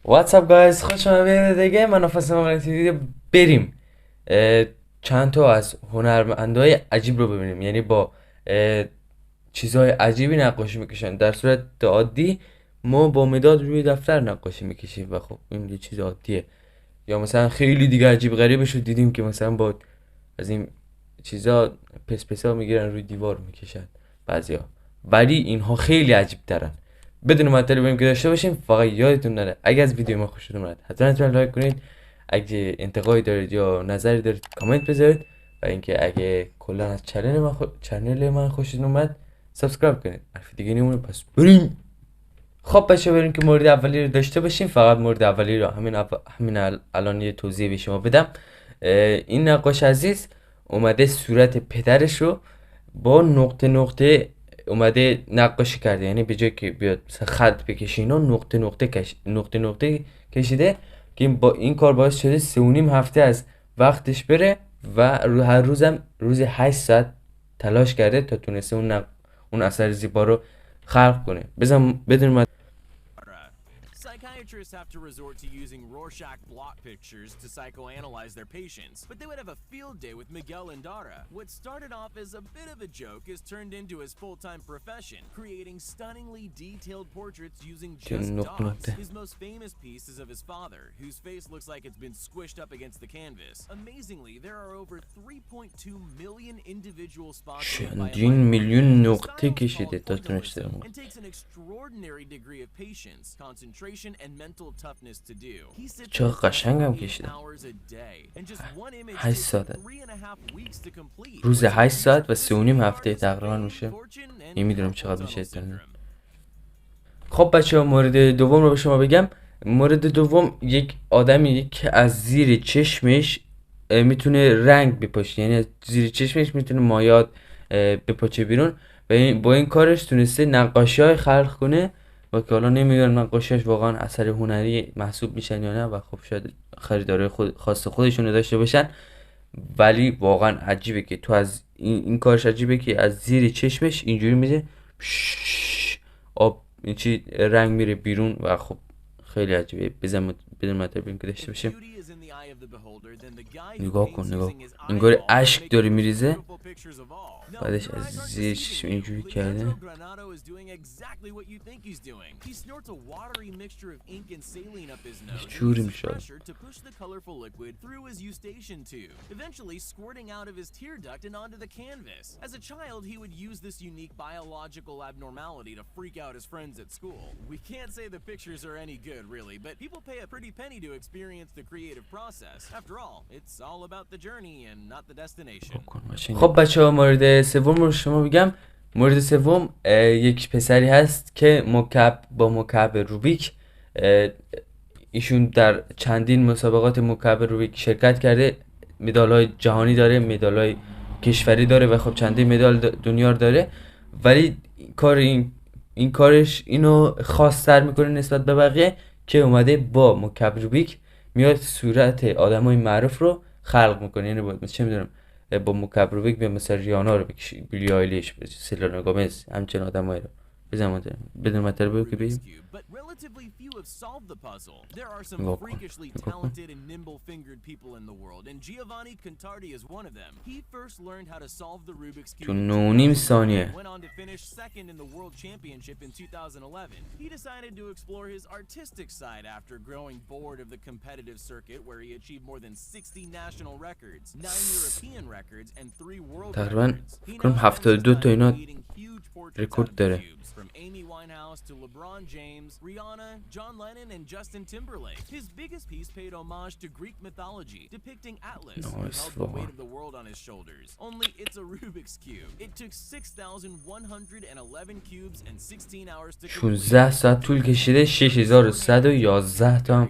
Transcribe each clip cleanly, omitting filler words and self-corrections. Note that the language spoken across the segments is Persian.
واتساپ گایز، خوش اومدین دیگه. من امکانات بریم چند تا از هنرمندای عجیب رو ببینیم. یعنی با چیزهای عجیبی نقاشی میکشن. در صورت عادی ما با مداد روی دفتر نقاشی میکشیم و خب این یه چیز عادیه. یا مثلا خیلی دیگه عجیب غریبش رو دیدیم که مثلا با از این چیزا پسپسا میگیرن روی دیوار میکشن بعضیا، ولی اینها خیلی عجیب ترن. بدون مطلب بریم که داشته باشیم. فقط یادتون نره اگه از ویدیو ما خوشتون اومد حتما لایک کنید. اگه انتقادی دارید یا نظری دارید کامنت بذارید. و اینکه اگه کلا از چنل من خوشتون اومد سابسکرایب کنید. حرف دیگه نمونه، پس بریم. خب بچه بریم که مورد اولی رو داشته باشیم. فقط مورد اولی رو همین الان یه توضیح به شما بدم. این نقاش عزیز اومده صورت پدرش رو با نقطه نقطه اومده نقاشی کرده. یعنی به جای که بیاد مثلا خط بکشه اینا نقطه نقطه کشیده که با این کار باعث شده 3.5 هفته از وقتش بره و هر روزم روز 8 ساعت تلاش کرده تا تونسته اون اثر زیبا رو خلق کنه. بدون Psychiatrists have to resort to using Rorschach blot pictures to psychoanalyze their patients, but they would have a field day with Miguel and Dara. What started off as a bit of a joke is turned into his full-time profession, creating stunningly detailed portraits using just dots. His most famous piece is of his father, whose face looks like it's been squished up against the canvas. Amazingly, there are over 3.2 million individual spots میلیون نقطه کشیده تا تونسته اون. and takes an extraordinary degree of patience, concentration, and mental toughness to do. He sits چقدر قشنگم کشیده. 8 ساعت روز 8 ساعت و 3.5 هفته تقریبا میشه. نمیدونم چقدر میشه. خب بچه ها، مورد دوم رو به شما بگم. مورد دوم یک آدمی که از زیر چشمش میتونه رنگ بپاشه. یعنی از زیر چشمش میتونه مایات بپاچه بیرون و با این کارش تونسته نقاشی های خلق کنه و که حالا نمیدونم نقاشیش واقعا اثر هنری محسوب میشن یا نه و خب شاید خریدارای خاص خودشون رو داشته باشن، ولی واقعا عجیبه که تو از این کارش عجیبه که از زیر چشمش اینجوری میشه آب این چی رنگ میره بیرون و خب خیلی عجیبه. بدون مطلب بریم که داشته باشیم. نگاه کن انگار اشک داره میریزه، بعدش از زیر چشم اینجوری کرده. جوری میشه eventually squirting out of his tear duct and onto the canvas. As a child, he would use this unique biological abnormality to freak out his friends at school. We can't say the pictures are any good, really, but people pay a pretty penny to experience the creative process. After all, it's all about the journey and not the destination. خب بچه‌ها، مورد سوم رو شما بگم. مورد سوم یک پسری هست که مکعب روبیک، ایشون در چندین مسابقات مکعب روبیک شرکت کرده. مدال‌های جهانی داره، مدال‌های کشوری داره و خب چندین مدال دنیا داره. ولی این کارش اینو خاص‌تر میکنه نسبت به بقیه که اومده با مکعب روبیک میاد صورت آدمای معروف رو خلق میکنه. یعنی مثلا چه میدونم با مکعب روبیک به مثلا ریانا رو بکشی، بیلی آیلیش، سلنا گومز، همچنین آدمایی رو بدون مطلب که بگیم. Relatively few have solved the puzzle. There are some freakishly talented and nimble-fingered people in the world, and Giovanni Contardi is one of them. He first learned how to solve the Rubik's Cube in 9.5 ثانیه. went on to finish second in the World Championship in 2011. He decided to explore his artistic side after growing bored of the competitive circuit, where he achieved more than 60 national records, 9 European records, and 3 world records. He now 72 تا اینا huge portraits رکورد داره. from Amy Winehouse to LeBron James, Rihanna, John Lennon, and Justin Timberlake. His biggest piece paid homage to Greek mythology, depicting Atlas, who held the weight of the world on his shoulders. Only it's a Rubik's Cube. It took 6,111 cubes and 16 hours to complete. 16 ساعت طول کشیده. 6111 تا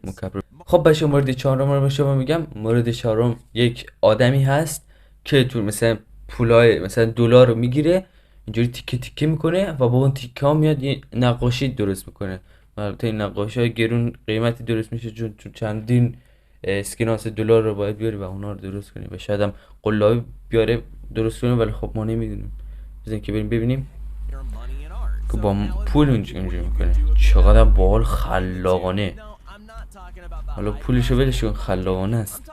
مکعب. خب بچه، مورد چهارم رو به شما میگم. مورد چهارم یک آدمی هست که تو مثلا پولای مثلا دلار رو میگیره، اینجوری تیکه تیکه میکنه و با اون تیکه ها میاد یه نقاشی درست میکنه. البته این نقاشی های گرون قیمتی درست میشه چون چندین اسکناس دلار رو باید بیاری و اونا رو درست کنی و شاید هم قلابی بیاره درست کنه، ولی خب ما نمیدونیم. بزنین که بریم ببینیم. که با پول اونجوری میکنه. چقدر باحال، خلاقانه. حالا پولشو ولش کن، خلاقانه است.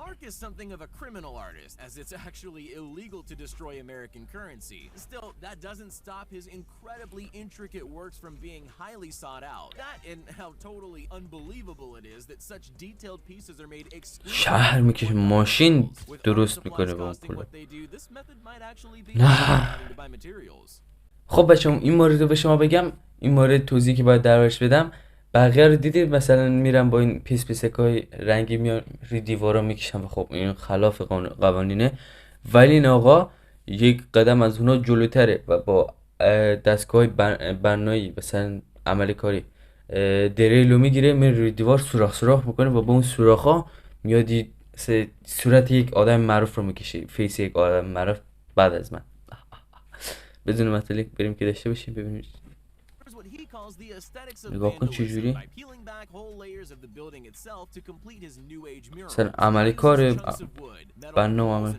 Mark is something of a criminal artist, as it's actually illegal to destroy American currency. Still, that doesn't stop his incredibly intricate works from being highly sought out. That and how totally unbelievable it is that such detailed pieces are made exclusively. شهر میکشه، ماشین درست میکنه با اون پول. خب بچه‌م، این مورد رو به شما بگم، این مورد توضیحی که باید دربارش بدم. بقیه رو دیدید مثلا میرم با این پیسکای رنگی میان روی دیوارا میکشم و خب این خلاف قوانینه، ولی این آقا یک قدم از اونا جلوتره و با دستگاه بنایی مثلا عمل کاری دریلو میگیره، میره روی دیوار سوراخ میکنه و با اون سوراخا میاد صورت یک آدم معروف رو میکشه، فیس یک آدم معروف بعد از من. بدون مطلب بریم که داشته باشیم ببینیم. نگاه کن چجوری مثلا عملی کار برنامه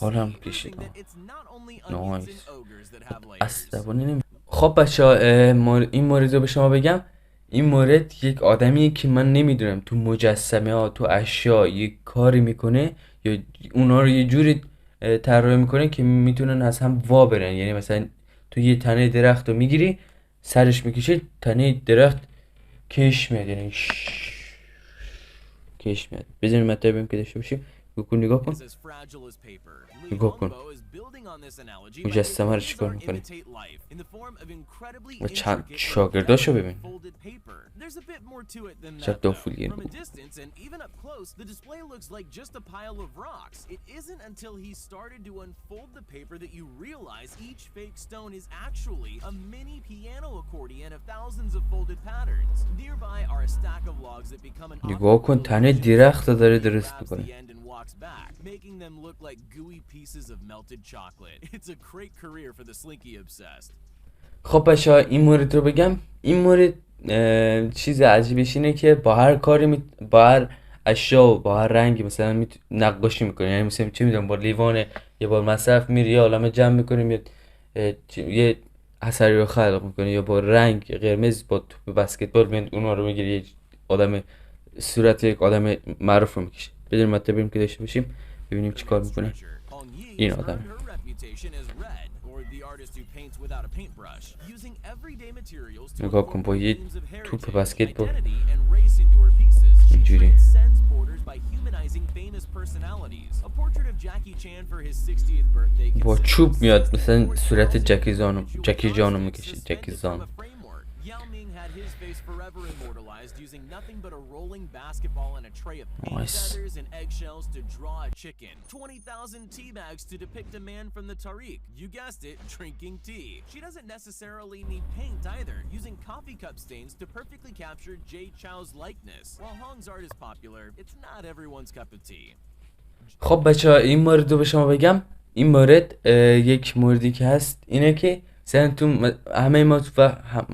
حالم کشیدم. نایس. عصبانی نمی. خب بچه‌ها، این مورد رو به شما بگم. این مورد یک آدمیه که من نمیدونم تو مجسمه ها، تو اشیا یک کاری میکنه یا اونا رو یه جوری طراحی میکنه که میتونن از هم وا برن. یعنی مثلا تو یه تنه درخت رو میگیری، سرش میکشی، تنه درخت کش میاد، یعنی کش میاد. بزنیم مطلبیم که داشته باشیم. نگاه کن نگاه کن مجسمه رو چیکار میکنه و چند شاگرداشو ببین. چه دافولیه From a distance and even up close, the display looks like just a pile of rocks. It isn't until he started to unfold the paper that you realize each fake stone is actually a mini piano accordion of thousands of folded patterns. Nearby are a stack of logs that become an نگاه کن تنه درخت رو داره درست میکنه. making them look like gooey pieces of melted chocolate. It's a great career for the slinky obsessed. خب بچه‌ها، این مورد رو بگم. این مورد چیز عجیبش اینه که با هر کاری با هر اشیا و با هر رنگی مثلا نقاشی میکنه. یعنی مثلا چه میدونم با لیوان یه بار مصرف میری یه عالمه جمع میکنه میاد یه اثری رو خلق میکنه، یا با رنگ قرمز با توپ بسکتبال میاد اونها رو میگیره یه آدم صورت یک آدم معروف رو میکشه. بدون مطلب بریم که داشته باشیم ببینیم چی کار میکنه این آدم. نگاه کن با یه توپ بسکتبال اینجوری با چوب میاد مثلا صورت جکی جانو میکشه. جکی زان. Using nothing but a rolling basketball and a tray of paint, feathers and eggshells to draw a chicken. 20,000 tea bags to depict a man from the Tariq. You guessed it, drinking tea. She doesn't necessarily need paint either, using coffee cup stains to perfectly capture Jay Chou's likeness. While Hong's art is popular, it's not everyone's cup of tea. خب بچه‌ها، این مورد رو به شما بگم. این مورد یک موردی که هست اینه که مثلا تو همه ما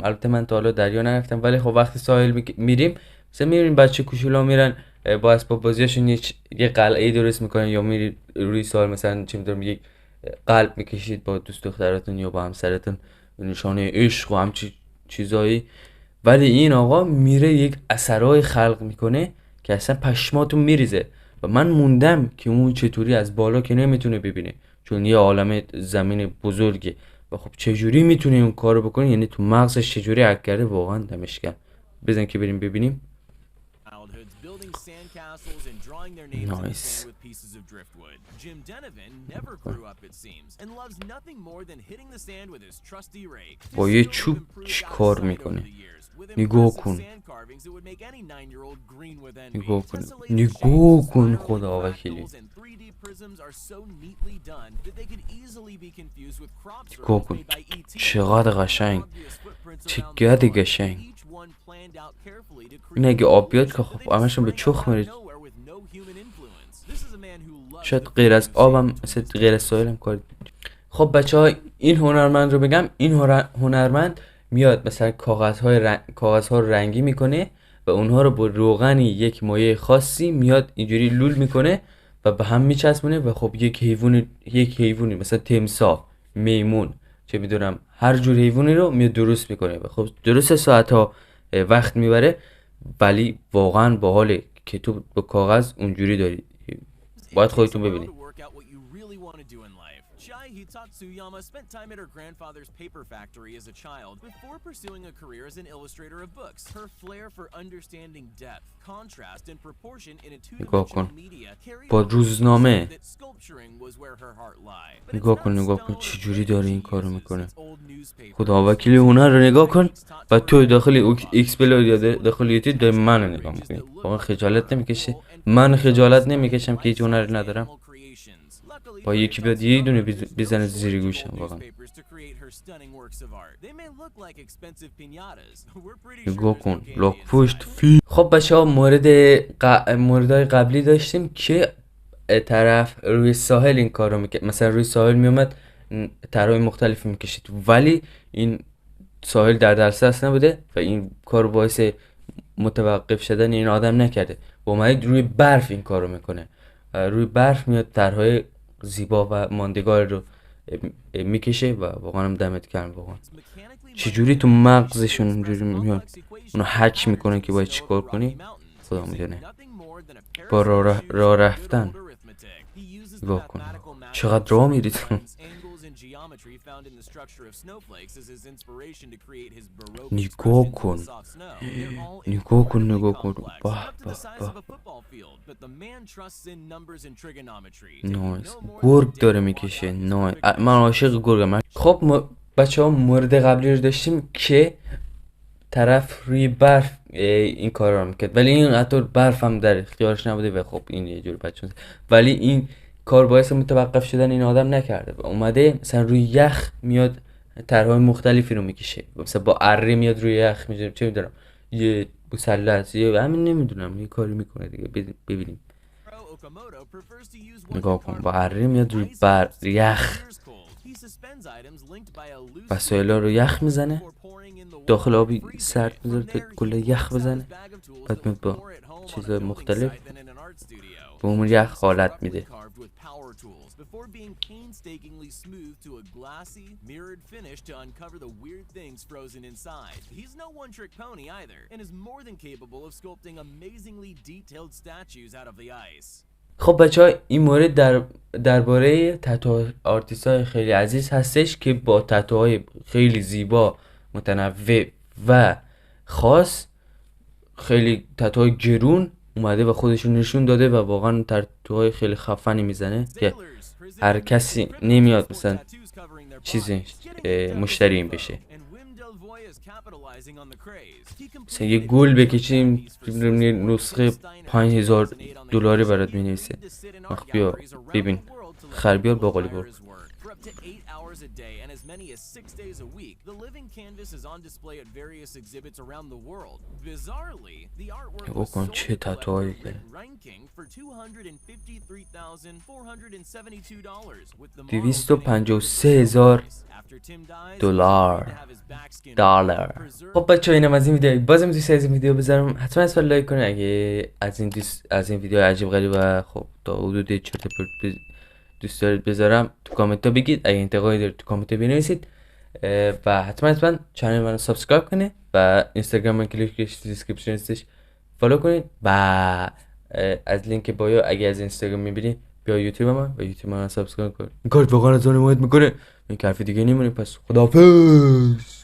البته من تا حالا دریا نرفتم، ولی خب وقتی ساحل میریم مثلا میبینیم بچه کوچولا میرن با اسباب بازیاشون یه قلعه درست میکنن، یا میری روی ساحل مثلا چه میدونم یک قلب میکشید با دوست دخترتون یا با همسرتون نشانه عشق و همچین چیزایی. ولی این آقا میره یک اثرای خلق میکنه که اصلا پشماتون میریزه و من موندم که اون چطوری از بالا که نمیتونه ببینه چون یه عالمه زمین بزرگه و خب چجوری میتونه اون کارو بکنه، یعنی تو مغزش چجوری حک کرده، واقعا دمش گرم. بزن که بریم ببینیم. نایس. با یه چوب چی کار میکنه؟ نگاه کن نگاه کن خدا وکیلی. نگاه کن چقدر قشنگ، چقدر قشنگ. این اگه آب بیاد که خب همشون به چخ میرید. شاید غیر از آبم مثل غیر از ساحل هم کار. خب بچه‌ها این هنرمند رو بگم. این هنرمند میاد مثلا کاغذها رو رنگی میکنه و اونها رو با روغنی یک مایع خاصی میاد اینجوری لول میکنه و به هم میچسبونه و خب یک حیوانی مثلا تمساح، میمون، چه میدونم هر جور حیوانی رو میاد درست میکنه و خب درست ساعت‌ها وقت میبره، ولی واقعا باحاله که تو با کاغذ اونجوری داری. باید خودتون ببینید. Tatsuyama spent time at her grandfather's paper factory as a child before pursuing a career as an illustrator of books. Her flair for understanding depth, contrast, and proportion in a two-dimensional media carried با روزنامه that sculpturing was where her heart lay. نگاه کن چجوری داره این کارو میکنه. خدا وکیل هنر رو نگاه کن و تو داخل ایکس بلا یا داخل یوتیوب داری منو نگاه میکنی. واقعا خجالت نمیکشه؟ من خجالت نمیکشم که هیچ هنری ندارم. با یکی بیاد یه دونه بزنه زیر گوشم واقعا. نگاه کن لاک پشت فی. خب بچه‌ها موردهای قبلی داشتیم که طرف روی ساحل این کارو میکرد. مثلا روی ساحل میومد طرحهای مختلفی میکشید، ولی این ساحل در دسترس نبوده و این کار باعث متوقف شدن این آدم نکرده و اومد روی برف این کارو میکنه. روی برف میاد طرحهای زیبا و ماندگاری رو میکشه و واقعا هم دمت گرم. واقعا چجوری تو مغزشون اونجوری میاد اونو هک میکنن که باید چیکار کنی خدا میدونه. با راه رفتن نگاه کن چقدر راه میرید. نگاه کن نایس. گرگ داره میکشه. نایس. من عاشق گرگم. خب بچه ها مورد قبلی رو داشتیم که طرف روی برف این کار رو میکرد، ولی این حتی برف هم در اختیارش نبوده و خب این یه جور بچه، ولی این کار باعث متوقف شدن این آدم نکرده و اومده مثلا روی یخ میاد طرحهای مختلفی رو میکشه. مثلا با اره میاد روی یخ میشه، چه میدونم یه مثلث یه همین نمیدونم یه کاری میکنه دیگه. ببینیم نگاه کن با اره میاد روی یخ وسایلا رو یخ میزنه، داخل آبی سرد میذاره تا کل یخ بزنه، بعد میاد با چیزهای مختلف به اون یخ حالت میده. before being painstakingly smoothed to a glassy, mirrored finish to uncover the weird things frozen inside. He's no one-trick pony either, and is more than capable of sculpting amazingly detailed statues out of the ice. خب بچه‌ها این مورد درباره تتو آرتیست‌های خیلی عزیز هستش که با تتوهای خیلی زیبا، متنوع و خاص، خیلی تتوهای گرون اومده و خودشون نشون داده و واقعا تتوهای خیلی خفنی میزنه که هر کسی نمیاد مثلا چیزی مشتری این بشه. مثلا یه گل بکشیم نسخه $5000 برات مینویسه. بیا ببین خربیار باقالی بار. to 8 hours a day and as many as 6 days a week, the living canvas is on display at various exhibits around the world. Bizarrely, the artwork was sold ranking for $253,472 with the $253,000 خب بچه‌ها اینم از این ویدیو. بازم دوست از این ویدیو بذارم حتما اسفل لایک کنید اگه از این ویدیو عجیب غریب و خب تا حدود چرت و پرت دوست دارید بذارم تو کامنت ها بگید. اگه انتقادی دارید تو کامنت ها بنویسید و حتما چنل منو سابسکرایب کنید و اینستاگرام من کلیکش دیسکریپشن هستش فالو کنید و از لینک بایو اگه از اینستاگرام میبینید بیا یوتیوب من و یوتیوب من سابسکرایب کنید. این کار واقعا از اون حمایت میکنه. این حرف دیگه نمیمونه. پس خداحافظ.